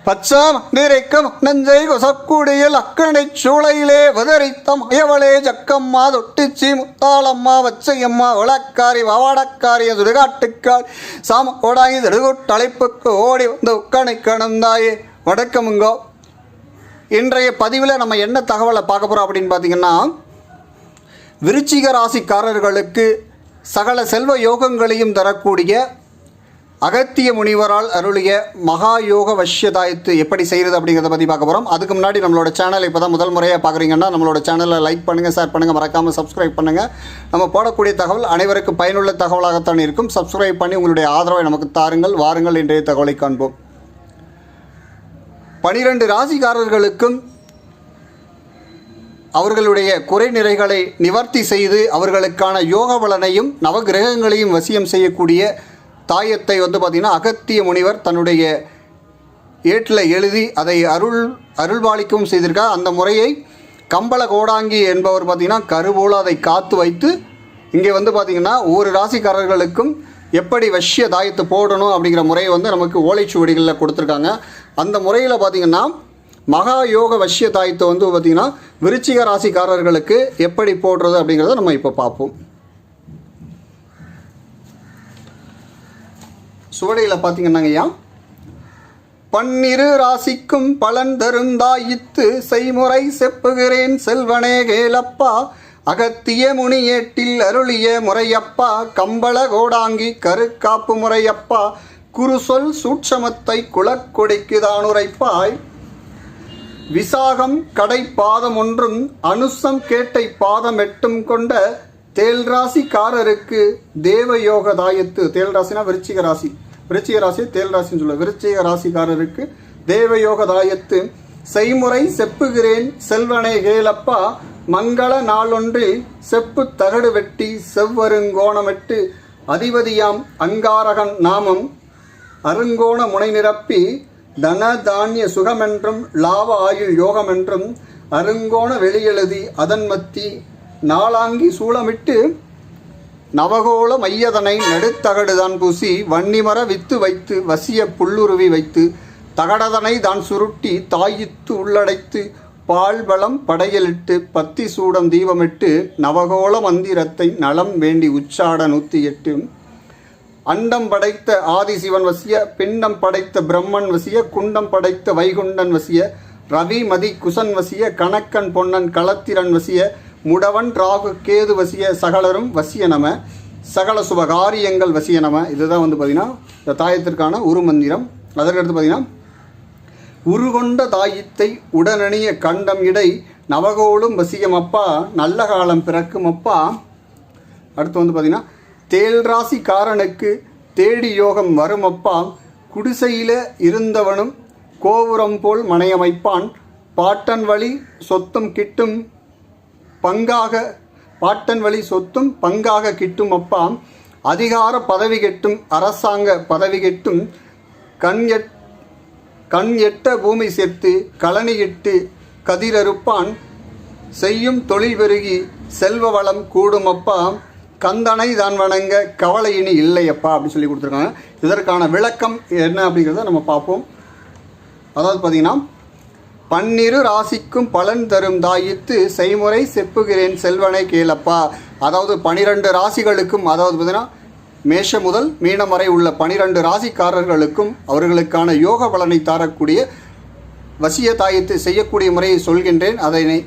பச்சாம் நிறைக்கும் நஞ்சை கொசக்குடியில் அக்கணை சூளையிலே வதரித்தம் அயவளே ஜக்கம்மா தொட்டிச்சி முத்தாளம்மா வச்சையம்மா விளக்காரி வாவாடக்காரிய சுடுகாட்டுக்கால் சாம ஓடாங்கி திடுகுட்டழைப்புக்கு ஓடி வந்து உக்கணை கணந்தாயே வடக்கமுங்கோ. இன்றைய பதிவில் நம்ம என்ன தகவலை பார்க்க போகிறோம் அப்படின்னு பார்த்தீங்கன்னா, விருச்சிக ராசிக்காரர்களுக்கு சகல செல்வ யோகங்களையும் தரக்கூடிய அகத்திய முனிவரால் அருளிய மகா யோக வஷ்யதாயத்து எப்படி செய்கிறது அப்படிங்கிறத பற்றி பார்க்க போகிறோம். அதுக்கு முன்னாடி நம்மளோட சேனலை இப்போ தான் முதல் முறையாக பார்க்குறீங்கன்னா நம்மளோட சேனலை லைக் பண்ணுங்கள், ஷேர் பண்ணுங்கள், மறக்காமல் சப்ஸ்கிரைப் பண்ணுங்கள். நம்ம போடக்கூடிய தகவல் அனைவருக்கும் பயனுள்ள தகவலாகத்தான் இருக்கும். சப்ஸ்கிரைப் பண்ணி உங்களுடைய ஆதரவை நமக்கு தாருங்கள். வாருங்கள் இன்றைய தகவலை காண்போம். 12 ராசிக்காரர்களுக்கும் அவர்களுடைய குறை நிறைகளை நிவர்த்தி செய்து அவர்களுக்கான யோக பலனையும் நவகிரகங்களையும் வசியம் செய்யக்கூடிய தாயத்தை பார்த்திங்கன்னா அகத்திய முனிவர் தன்னுடைய ஏட்டில் எழுதி அதை அருள்பாலிக்கவும் செய்திருக்கார். அந்த முறையை கம்பள கோடாங்கி என்பவர் பார்த்திங்கன்னா கருவோடு அதை காத்து வைத்து இங்கே பார்த்திங்கன்னா ஒவ்வொரு ராசிக்காரர்களுக்கும் எப்படி வஷ்ய தாயத்தை போடணும் அப்படிங்கிற முறையை நமக்கு ஓலைச்சுவடிகளில் கொடுத்துருக்காங்க. அந்த முறையில் பார்த்திங்கன்னா மகா யோக வஷ்ய தாயத்தை பார்த்திங்கன்னா விருச்சிக ராசிக்காரர்களுக்கு எப்படி போடுறது அப்படிங்கிறத நம்ம இப்போ பார்ப்போம். சுவடியில் பார்த்தீங்கன்னாங்கய்யா, 12 ராசிக்கும் பலன் தருந்தாயித்து செய்முறை செப்புகிறேன் செல்வனே கேலப்பா அகத்திய முனியேட்டில் அருளிய முறையப்பா கம்பள கோடாங்கி கருக்காப்பு முறையப்பா குருசொல் சூட்சமத்தை குலக்கொடிக்குதான் உரைப்பாய் விசாகம் கடை பாதம் ஒன்றும் அனுசம் கேட்டை பாதம் 8 கொண்ட தேல் ராசிக்காரருக்கு தேவயோக தாயத்து. தேல் ராசினா விருச்சிக ராசி, விருச்சிக ராசி தேல் ராசின்னு சொல்ல, விருச்சிக ராசிக்காரருக்கு தேவயோக தாயத்து செய்முறை செப்புகிறேன் செல்வனை கேலப்பா மங்கள நாளொன்றில் செப்பு தகடு வெட்டி செவ்வருங்கோணமிட்டு அதிபதியாம் அங்காரகன் நாமம் அருங்கோண முனை நிரப்பி தன தானிய சுகமென்றும் லாப ஆயுள் யோகமென்றும் அருங்கோண வெளியெழுதி அதன் மத்தி நாளாங்கி சூளமிட்டு நவகோள மையதனை நடுத்தகடுதான் பூசி வன்னிமர வித்து வைத்து வசிய புல்லுருவி வைத்து தகடதனை தான் சுருட்டி தாயித்து உள்ளடைத்து பால்பலம் படையலிட்டு பத்தி சூடம் தீபமிட்டு நவகோள மந்திரத்தை நலம் வேண்டி உச்சாட 108 அண்டம் படைத்த ஆதிசிவன் வசிய பிண்டம் படைத்த பிரம்மன் வசிய குண்டம் படைத்த வைகுண்டன் வசிய ரவி மதி குசன் வசிய கணக்கன் பொன்னன் களத்திரன் வசிய முடவன் ராகு கேது வசிய சகலரும் வசிய நம சகல சுபகாரியங்கள் வசிய நம. இதுதான் பார்த்திங்கன்னா இந்த தாயத்திற்கான உருமந்திரம். அதற்கடுத்து பார்த்திங்கன்னா உருகொண்ட தாயத்தை உடனணிய கண்டம் இடை நவகோளும் வசியமப்பா நல்ல காலம் பிறக்கும் அப்பா. அடுத்து பார்த்திங்கன்னா தேல் ராசிக்காரனுக்கு தேடி யோகம் வருமப்பா குடிசையில் இருந்தவனும் கோபுரம் போல் மனையமைப்பான் பாட்டன் வழி சொத்தும் கிட்டும் பங்காக பாட்டன் வழி சொத்தும் பங்காக கிட்டும் அப்பா அதிகார பதவி கெட்டும் அரசாங்க பதவி கெட்டும் கண் எட்ட பூமி சேர்த்து களனியிட்டு கதிரறுப்பான் செய்யும் தொழில் பெருகி செல்வ வளம் கூடும் அப்பா கந்தனை தான் வணங்க கவலையினி இல்லையப்பா அப்படின்னு சொல்லி கொடுத்துருக்காங்க. இதற்கான விளக்கம் என்ன அப்படிங்கிறத நம்ம பார்ப்போம். அதாவது பார்த்திங்கன்னா 12 ராசிக்கும் பலன் தரும் தாயித்து செய்முறை செப்புகிறேன் செல்வனை கேளப்பா. அதாவது 12 ராசிகளுக்கும், அதாவது பார்த்தீங்கன்னா மேஷ முதல் மீனம் வரை உள்ள 12 ராசிக்காரர்களுக்கும் அவர்களுக்கான யோக பலனை தரக்கூடிய வசிய தாயத்து செய்யக்கூடிய முறையை சொல்கின்றேன். அதனை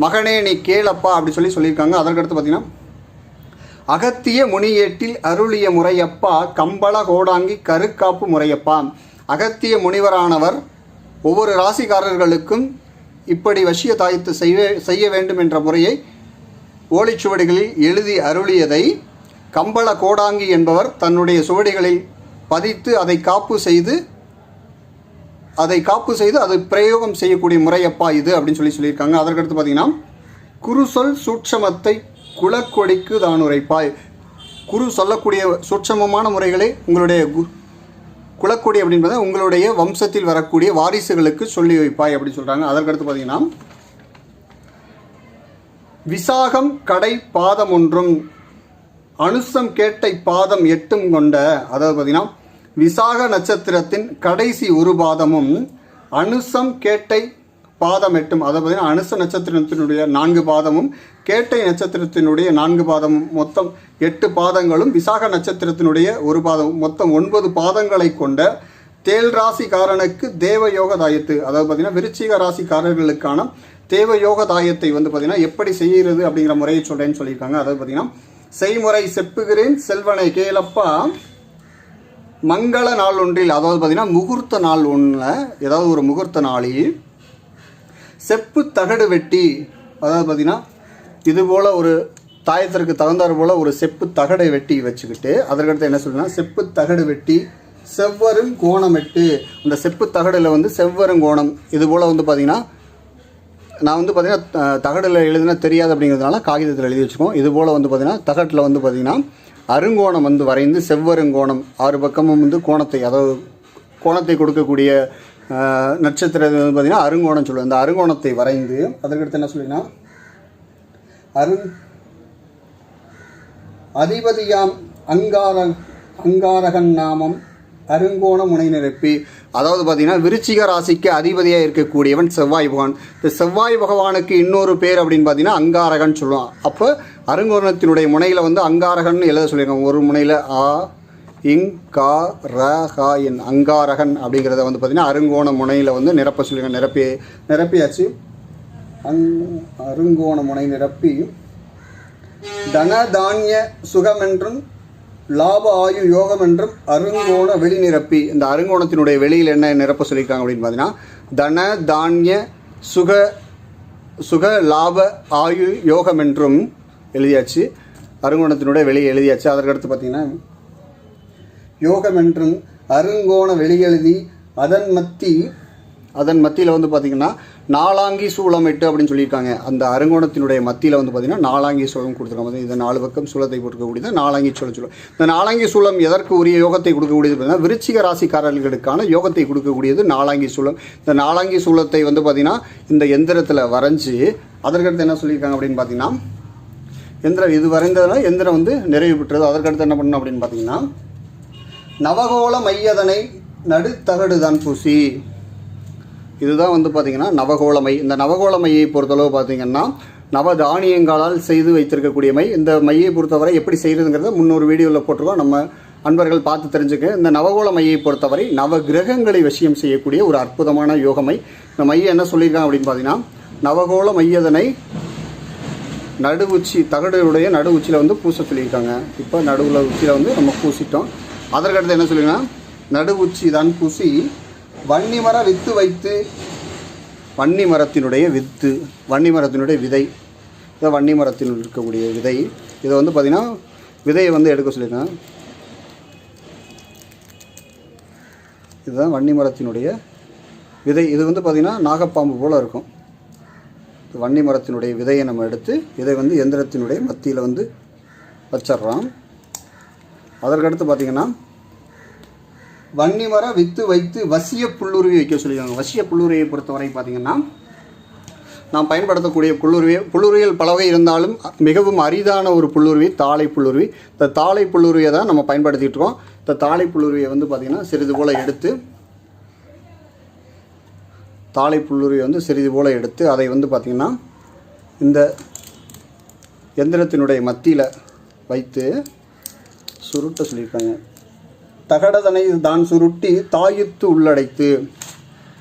மகனே நீ கேளப்பா அப்படி சொல்லியிருக்காங்க. அதற்கடுத்து பார்த்தீங்கன்னா அகத்திய முனியேட்டில் அருளிய முறையப்பா கம்பள கோடாங்கி கருக்காப்பு முறையப்பா. அகத்திய முனிவரானவர் ஒவ்வொரு ராசிக்காரர்களுக்கும் இப்படி வசிய தாயத்து செய்ய வேண்டும் என்ற முறையை ஓலைச்சுவடிகளில் எழுதி அருளியதை கம்பள கோடாங்கி என்பவர் தன்னுடைய சுவடிகளில் பதித்து அதை காப்பு செய்து அதை பிரயோகம் செய்யக்கூடிய முறையப்பா இது அப்படின்னு சொல்லியிருக்காங்க. அதற்கடுத்து பார்த்தீங்கன்னா குருசொல் சூட்சமத்தை குலக்கொடிக்கு தான் உரைப்பாய். குரு சொல்லக்கூடிய சூட்சமமான முறைகளை உங்களுடைய குலக்கொடி அப்படின்றத உங்களுடைய வம்சத்தில் வரக்கூடிய வாரிசுகளுக்கு சொல்லி வைப்பாய் அப்படின்னு சொல்கிறாங்க. அதற்கடுத்து பார்த்தீங்கன்னா விசாகம் கடை பாதம் ஒன்றும் அனுசம் கேட்டை பாதம் 8 கொண்ட, அதாவது பார்த்தீங்கன்னா விசாக நட்சத்திரத்தின் கடைசி ஒரு பாதமும் அனுசம் கேட்டை பாதம் 8, அதாவது பார்த்தீங்கன்னா அனுச நட்சத்திரத்தினுடைய 4 பாதமும் கேட்டை நட்சத்திரத்தினுடைய 4 பாதமும் மொத்தம் 8 பாதங்களும் விசாக நட்சத்திரத்தினுடைய 1 பாதம் மொத்தம் 9 பாதங்களை கொண்ட தேல் ராசிக்காரனுக்கு தேவயோக தாயத்து, அதாவது பார்த்தீங்கன்னா விருச்சிக ராசிக்காரர்களுக்கான தேவயோக தாயத்தை வந்து பார்த்தீங்கன்னா எப்படி செய்கிறது அப்படிங்கிற முறையை சொல்கிறேன்னு சொல்லியிருக்காங்க. அதாவது பார்த்தீங்கன்னா செய்முறை செப்புகிறேன் செல்வனை கேளப்பா மங்கள நாள் ஒன்றில், அதாவது பார்த்தீங்கன்னா முகூர்த்த நாள் ஒன்றில் ஏதாவது ஒரு முகூர்த்த நாளில் செப்பு தகடு வெட்டி, அதாவது பார்த்தீங்கன்னா இது போல் ஒரு தாயத்திற்கு தகுந்தாறு போல் ஒரு செப்பு தகடை வெட்டி வச்சுக்கிட்டு அதற்கடுத்து என்ன சொல்லுன்னா செப்பு தகடு வெட்டி செவ்வரும் கோணமிட்டு, அந்த செப்பு தகடில் வந்து செவ்வரும் கோணம் இது போல் வந்து பார்த்திங்கன்னா நான் வந்து பார்த்திங்கன்னா தகடில் எழுதுனா தெரியாது அப்படிங்கிறதுனால காகிதத்தில் எழுதி வச்சுக்கோம். இது போல் வந்து பார்த்திங்கன்னா தகட்டில் வந்து பார்த்திங்கன்னா அருங்கோணம் வந்து வரைந்து செவ்வருங்கோணம் 6 பக்கமும் வந்து கோணத்தை, அதாவது கோணத்தை கொடுக்கக்கூடிய நட்சத்திரம் வந்து பார்த்திங்கன்னா அருங்கோணம் சொல்லுவேன். அந்த அருங்கோணத்தை வரைந்து அதற்கடுத்து என்ன சொல்லிங்கன்னா அதிபதியாம் அங்காரகன் நாமம் அருங்கோண முனை நிரப்பி, அதாவது பார்த்தீங்கன்னா விருச்சிக ராசிக்கு அதிபதியாக இருக்கக்கூடியவன் செவ்வாய் பகவான். இந்த செவ்வாய் பகவானுக்கு இன்னொரு பேர் அப்படின்னு பார்த்தீங்கன்னா அங்காரகன் சொல்லுவான். அப்போ அருங்கோணத்தினுடைய முனையில் வந்து அங்காரகன் எழுத சொல்லியிருக்காங்க. ஒரு முனையில் இங்காரகன் அங்காரகன் அப்படிங்கிறத வந்து பார்த்தீங்கன்னா அருங்கோண முனையில் வந்து நிரப்ப சொல்லியிருக்காங்க. நிரப்பியாச்சு. அருங்கோண முனை நிரப்பி தன தானிய சுகமென்றும் லாப ஆயு யோகம் என்றும் அருங்கோண வெளி நிரப்பி, இந்த அருங்கோணத்தினுடைய வெளியில் என்ன நிரப்ப சொல்லியிருக்காங்க அப்படின்னு பார்த்தீங்கன்னா தன தானிய சுக லாப ஆயு யோகம் என்றும் எழுதியாச்சு. அருங்கோணத்தினுடைய வெளியே எழுதியாச்சு. அதற்கடுத்து பார்த்தீங்கன்னா யோகம் என்றும் அருங்கோண வெளி எழுதி அதன் மத்தியில் வந்து பார்த்திங்கன்னா நாலாங்கி சூளம் 8 அப்படின்னு சொல்லியிருக்காங்க. அந்த அருங்கோணத்தினுடைய மத்தியில் வந்து பார்த்திங்கன்னா நாலாங்கி சூளம் கொடுத்துருக்காங்க. இந்த 4 பக்கம் சூளத்தை கொடுக்கக்கூடியது நாலாங்கி சூளம். இந்த நாலாங்கி சூளம் எதற்கு உரிய யோகத்தை கொடுக்கக்கூடியது பார்த்தீங்கன்னா விருச்சிக ராசிக்காரர்களுக்கான யோகத்தை கொடுக்கக்கூடியது நாலாங்கி சூளம். இந்த நாலாங்கி சூளத்தை வந்து பார்த்திங்கன்னா இந்த எந்திரத்தில் வரைஞ்சி அதற்கடுத்து என்ன சொல்லியிருக்காங்க அப்படின்னு பார்த்தீங்கன்னா எந்திரம் இது வரைந்ததுனால எந்திரம் வந்து நிறைவு பெற்றது. அதற்கடுத்து என்ன பண்ணணும் அப்படின்னு பார்த்தீங்கன்னா நவகோள மையதனை நடுத்தகடு தான் பூசி, இதுதான் வந்து பார்த்திங்கன்னா நவகோளமை. இந்த நவகோளமையை பொறுத்தளவு பார்த்திங்கன்னா நவதானியங்களால் செய்து வைத்திருக்கக்கூடிய மை. இந்த மையை பொறுத்தவரை எப்படி செய்கிறதுங்கிறத முன்னொரு வீடியோவில் போட்டிருக்கோம், நம்ம அன்பர்கள் பார்த்து தெரிஞ்சுக்க. இந்த நவகோள மையை பொறுத்தவரை நவ கிரகங்களை வசியம் செய்யக்கூடிய ஒரு அற்புதமான யோகமை. இந்த மையை என்ன சொல்லியிருக்காங்க அப்படின்னு பார்த்தீங்கன்னா நவகோள மையதனை நடு உச்சி தகடுடைய நடு உச்சியில் வந்து பூச சொல்லியிருக்காங்க. இப்போ நடுவில் உச்சியில் வந்து நம்ம பூசிட்டோம். அதற்கடுத்து என்ன சொல்லியிருக்காங்க நடு உச்சி தான் பூசி வன்னிமர வித்து வைத்து, வன்னி மரத்தினுடைய வித்து வன்னி மரத்தினுடைய விதை, இதை வன்னி மரத்தில் இருக்கக்கூடிய விதை. இதை வந்து பார்த்திங்கன்னா விதையை வந்து எடுக்க சொல்லியிருக்காங்க. இதுதான் வன்னி மரத்தினுடைய விதை. இது வந்து பார்த்திங்கன்னா நாகப்பாம்பு போல் இருக்கும். வன்னி மரத்தினுடைய விதையை நம்ம எடுத்து இதை வந்து எந்திரத்தினுடைய மத்தியில் வந்து வச்சிட்றோம். அதற்கடுத்து பார்த்திங்கன்னா வன்னிமர வித்து வைத்து வசிய புல்லுருவி வைக்க சொல்லியிருக்காங்க. வசிய புல்லுருவியை பொறுத்தவரை பார்த்திங்கன்னா நாம் பயன்படுத்தக்கூடிய புல்லுருவியல் பல வகை இருந்தாலும் மிகவும் அரிதான ஒரு புல்லுருவி தாழை புல்லுருவி. இந்த தாழை புல்லுருவியை தான் நம்ம பயன்படுத்திகிட்டு இருக்கோம். இந்த தாழை புல்லுருவியை வந்து பார்த்திங்கன்னா சிறிது போல் எடுத்து தாழை புல்லுருவியை வந்து சிறிது போல் எடுத்து அதை வந்து பார்த்திங்கன்னா இந்த எந்திரத்தினுடைய மத்தியில் வைத்து சுருட்ட சொல்லியிருக்காங்க. தகடதனை தான் சுருட்டி தாயத்து உள்ளடைத்து,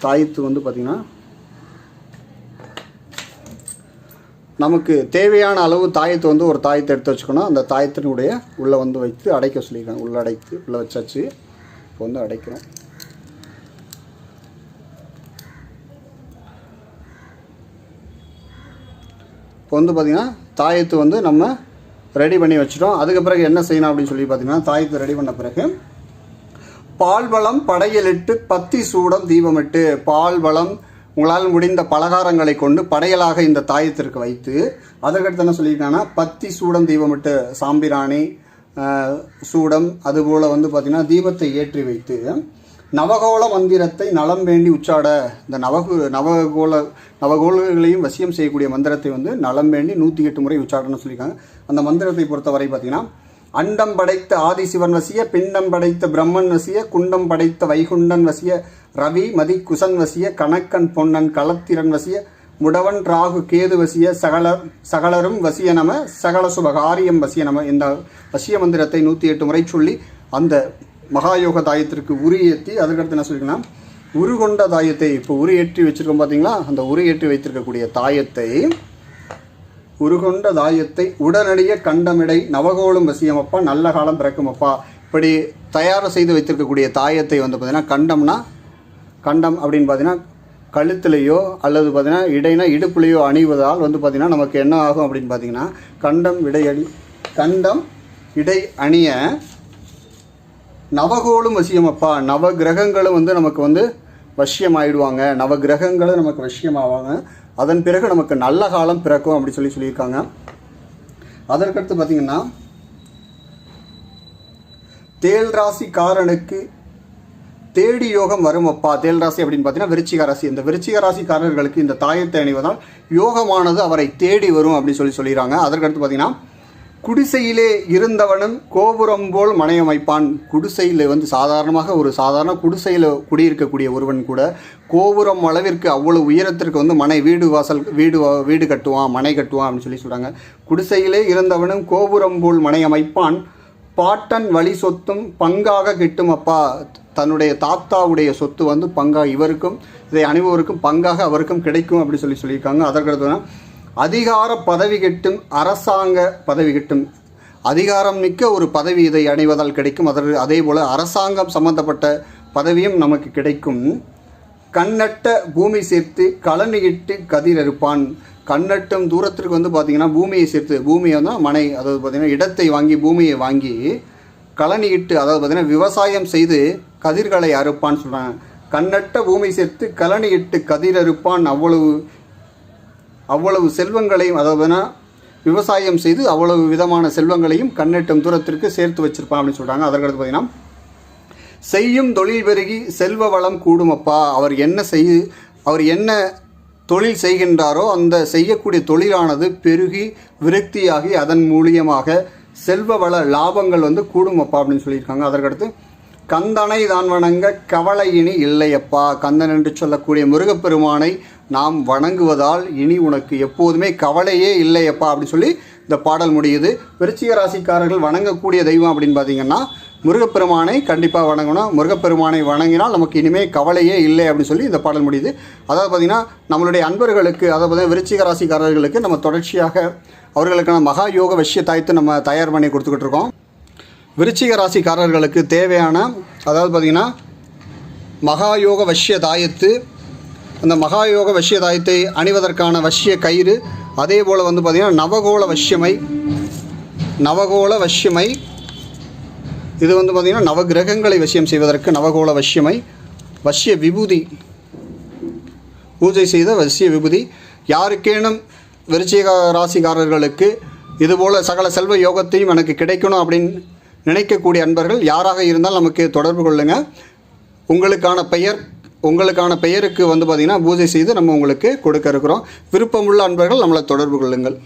தாயத்து வந்து பார்த்திங்கன்னா நமக்கு தேவையான அளவு தாயத்தை வந்து ஒரு தாயத்தை எடுத்து வச்சுக்கணும். அந்த தாயத்தினுடைய உள்ளே வந்து வைத்து அடைக்க சொல்லியிருக்காங்க. உள்ளடைத்து உள்ளே வச்சாச்சு. இப்போ வந்து அடைக்கிறோம். இப்போ வந்து பார்த்திங்கன்னா தாயத்து வந்து நம்ம ரெடி பண்ணி வச்சுட்டோம். அதுக்கு பிறகு என்ன செய்யணும் அப்படின்னு சொல்லி பார்த்திங்கன்னா தாயத்தை ரெடி பண்ண பிறகு பால்வளம் படையலிட்டு பத்தி சூடம் தீபமிட்டு, பால்வளம் உங்களால் முடிந்த பலகாரங்களை கொண்டு படையலாக இந்த தாயத்திற்கு வைத்து அதற்கடுத்து என்ன சொல்லியிருக்காங்கன்னா பத்தி சூடம் தீபமிட்டு சாம்பிராணி சூடம் அதுபோல் வந்து பார்த்திங்கன்னா தீபத்தை ஏற்றி வைத்து நவகோள மந்திரத்தை நலம் வேண்டி உச்சாட, இந்த நவகோள்களையும் வசியம் செய்யக்கூடிய மந்திரத்தை வந்து நலம் வேண்டி 108 முறை உச்சாடணும்னு சொல்லியிருக்காங்க. அந்த மந்திரத்தை பொறுத்தவரை பார்த்திங்கன்னா அண்டம் படைத்த ஆதிசிவன் வசிய, பிண்டம் படைத்த பிரம்மன் வசிய, குண்டம் படைத்த வைகுண்டன் வசிய, ரவி மதி குசன் வசிய, கணக்கன் பொன்னன் களத்திரன் வசிய, முடவன் ராகு கேது வசிய, சகலரும் வசிய நம, சகல சுபகாரியம் வசிய நம. இந்த வசிய மந்திரத்தை 108 முறை சொல்லி அந்த மகாயோக தாயத்திற்கு உரியேற்றி அதற்கடுத்து என்ன சொல்லிங்கன்னா உருகொண்ட தாயத்தை இப்போ உரியேற்றி வச்சிருக்கோம் பார்த்தீங்களா, அந்த உரியேற்றி வைத்திருக்கக்கூடிய தாயத்தை உருகொண்ட தாயத்தை உடனடிய கண்டமிடை நவகோளும் வசியமப்பா, நல்ல காலம் பிறக்குமப்பா. இப்படி தயார் செய்து வைத்திருக்கக்கூடிய தாயத்தை வந்து பார்த்தீங்கன்னா கண்டம் அப்படின்னு பார்த்தீங்கன்னா கழுத்துலையோ அல்லது பார்த்தீங்கன்னா இடைனா இடுப்புலையோ அணிவதால் வந்து பார்த்திங்கன்னா நமக்கு என்ன ஆகும் அப்படின்னு பார்த்தீங்கன்னா கண்டம் இடை அணிய நவகோளும் வசியமப்பா, நவகிரகங்களும் வந்து நமக்கு வந்து வசியமாயிடுவாங்க, நவகிரகங்களும் நமக்கு வசியமாவாங்க, அதன் பிறகு நமக்கு நல்ல காலம் பிறக்கும் அப்படி சொல்லியிருக்காங்க. அதற்கடுத்து பார்த்திங்கன்னா தேல் ராசிக்காரனுக்கு தேடி யோகம் வருமப்பா. தேல் ராசி அப்படின்னு பார்த்தீங்கன்னா விருச்சிக ராசி. இந்த விருச்சிக ராசிக்காரர்களுக்கு இந்த தாயத்தை அணிவதால் யோகமானது அவரை தேடி வரும் அப்படின்னு சொல்லிடுறாங்க. அதற்கடுத்து பார்த்தீங்கன்னா குடிசையிலே இருந்தவனும் கோபுரம் போல் மனையமைப்பான். குடிசையில் வந்து ஒரு சாதாரண குடிசையில் குடியிருக்கக்கூடிய ஒருவன் கூட கோபுரம் அளவிற்கு அவ்வளவு உயரத்திற்கு வந்து வீடு கட்டுவான், மனை கட்டுவான் அப்படின்னு சொல்கிறாங்க. குடிசையிலே இருந்தவனும் கோபுரம் போல் மனையமைப்பான், பாட்டன் வழி சொத்தும் பங்காக கிட்டுமப்பா. தன்னுடைய தாத்தாவுடைய சொத்து வந்து பங்காக இவருக்கும் இதை அணிபவருக்கும் பங்காக அவருக்கும் கிடைக்கும் அப்படி சொல்லியிருக்காங்க. அதற்கடுத்து அதிகார பதவி கிட்டும், அரசாங்க பதவி கிட்டும். அதிகாரம் மிக்க ஒரு பதவி இதை அணிவதால் கிடைக்கும். அதே போல் அரசாங்கம் சம்பந்தப்பட்ட பதவியும் நமக்கு கிடைக்கும். கண்ணட்ட பூமி சேர்த்து களனியிட்டு கதிர் அறுப்பான். கண்ணட்டும் தூரத்திற்கு வந்து பார்த்திங்கன்னா பூமியை சேர்த்து, பூமியை வந்து மனை, அதாவது பார்த்திங்கன்னா இடத்தை வாங்கி பூமியை வாங்கி களனியிட்டு, அதாவது பார்த்திங்கன்னா விவசாயம் செய்து கதிர்களை அறுப்பான்னு சொல்கிறாங்க. கண்ணட்ட பூமி சேர்த்து களனியிட்டு கதிர் அறுப்பான். அவ்வளவு செல்வங்களையும், அதாவது விவசாயம் செய்து அவ்வளவு விதமான செல்வங்களையும் கண்ணெட்டும் தூரத்திற்கு சேர்த்து வச்சிருப்பான் அப்படின்னு சொல்கிறாங்க. அதற்கடுத்து பார்த்தீங்கன்னா செய்யும் தொழில் பெருகி செல்வ வளம் கூடுமப்பா. அவர் என்ன தொழில் செய்கின்றாரோ அந்த செய்யக்கூடிய தொழிலானது பெருகி விருத்தியாகி அதன் மூலியமாக செல்வ வள லாபங்கள் வந்து கூடுமப்பா அப்படின்னு சொல்லியிருக்காங்க. அதற்கடுத்து கந்தனை தான் வணங்க கவலை இனி இல்லையப்பா. கந்தன் என்று சொல்லக்கூடிய முருகப்பெருமானை நாம் வணங்குவதால் இனி உனக்கு எப்போதுமே கவலையே இல்லையப்பா அப்படின்னு சொல்லி இந்த பாடல் முடியுது. விருச்சிக ராசிக்காரர்கள் வணங்கக்கூடிய தெய்வம் அப்படின்னு பார்த்தீங்கன்னா முருகப்பெருமானை கண்டிப்பாக வணங்கணும். முருகப்பெருமானை வணங்கினால் நமக்கு இனிமேல் கவலையே இல்லை அப்படின்னு சொல்லி இந்த பாடல் முடியுது. அதாவது பார்த்திங்கன்னா நம்மளுடைய அன்பர்களுக்கு, அதாவது பார்த்திங்கன்னா விருச்சிக ராசிக்காரர்களுக்கு நம்ம தொடர்ச்சியாக அவர்களுக்கான மகா யோக வசிய தாயத்தை நம்ம தயார் பண்ணி கொடுத்துக்கிட்டு இருக்கோம். விருச்சிக ராசிக்காரர்களுக்கு தேவையான, அதாவது பார்த்திங்கன்னா மகாயோக வசிய தாயத்து, அந்த மகாயோக வசிய தாயத்தை அணிவதற்கான வசிய கயிறு, அதே போல் வந்து பார்த்திங்கன்னா நவகோள வசியமை, இது வந்து பார்த்திங்கன்னா நவகிரகங்களை வசியம் செய்வதற்கு நவகோள வசியமை, வசிய விபூதி, பூஜை செய்த வசிய விபூதி. யாருக்கேனும் விருச்சிக ராசிக்காரர்களுக்கு இதுபோல் சகல செல்வ யோகத்தையும் எனக்கு கிடைக்கணும் அப்படின்னு நினைக்கக்கூடிய அன்பர்கள் யாராக இருந்தால் நமக்கு தொடர்பு கொள்ளுங்கள். உங்களுக்கான பெயருக்கு வந்து பார்த்திங்கன்னா பூஜை செய்து நம்ம உங்களுக்கு கொடுக்க இருக்கிறோம். விருப்பமுள்ள அன்பர்கள் நம்மளை தொடர்பு கொள்ளுங்கள்.